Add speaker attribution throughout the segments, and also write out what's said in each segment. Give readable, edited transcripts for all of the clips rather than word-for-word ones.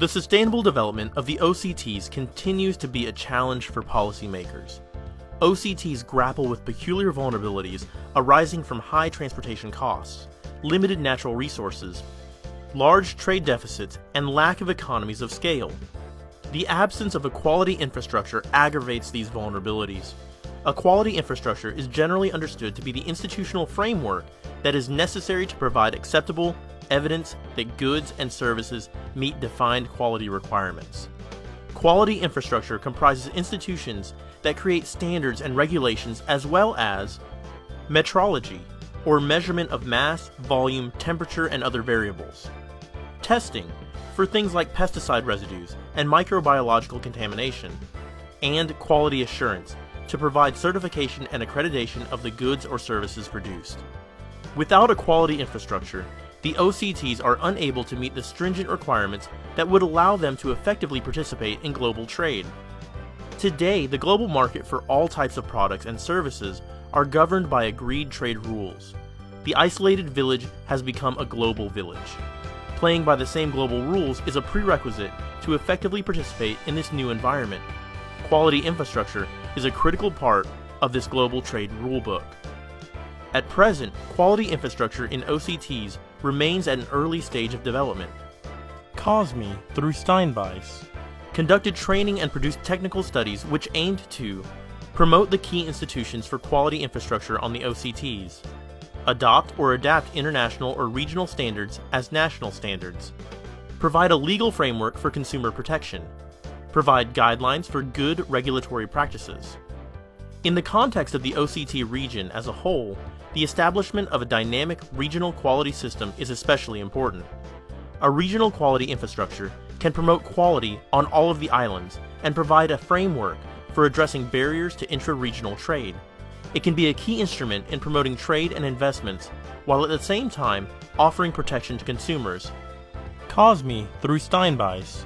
Speaker 1: The sustainable development of the OCTs continues to be a challenge for policymakers. OCTs grapple with peculiar vulnerabilities arising from high transportation costs, limited natural resources, large trade deficits, and lack of economies of scale. The absence of a quality infrastructure aggravates these vulnerabilities. A quality infrastructure is generally understood to be the institutional framework that is necessary to provide acceptable evidence that goods and services meet defined quality requirements. Quality infrastructure comprises institutions that create standards and regulations as well as metrology, or measurement of mass, volume, temperature, and other variables. Testing, for things like pesticide residues and microbiological contamination. And quality assurance, to provide certification and accreditation of the goods or services produced. Without a quality infrastructure, the OCTs are unable to meet the stringent requirements that would allow them to effectively participate in global trade. Today, the global market for all types of products and services are governed by agreed trade rules. The isolated village has become a global village. Playing by the same global rules is a prerequisite to effectively participate in this new environment. Quality infrastructure is a critical part of this global trade rulebook. At present, quality infrastructure in OCTs remains at an early stage of development. COSME, through Steinbeiss, conducted training and produced technical studies which aimed to promote the key institutions for quality infrastructure on the OCTs, adopt or adapt international or regional standards as national standards, provide a legal framework for consumer protection, provide guidelines for good regulatory practices. In the context of the OCT region as a whole, the establishment of a dynamic regional quality system is especially important. A regional quality infrastructure can promote quality on all of the islands and provide a framework for addressing barriers to intra-regional trade. It can be a key instrument in promoting trade and investments, while at the same time offering protection to consumers. COSME, through Steinbeiss,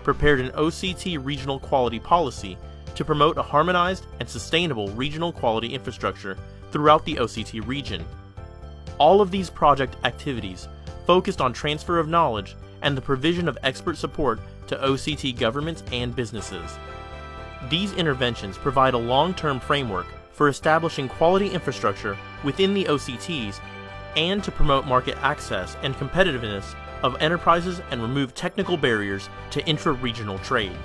Speaker 1: prepared an OCT regional quality policy to promote a harmonized and sustainable regional quality infrastructure throughout the OCT region. All of these project activities focused on transfer of knowledge and the provision of expert support to OCT governments and businesses. These interventions provide a long-term framework for establishing quality infrastructure within the OCTs and to promote market access and competitiveness of enterprises and remove technical barriers to intra-regional trade.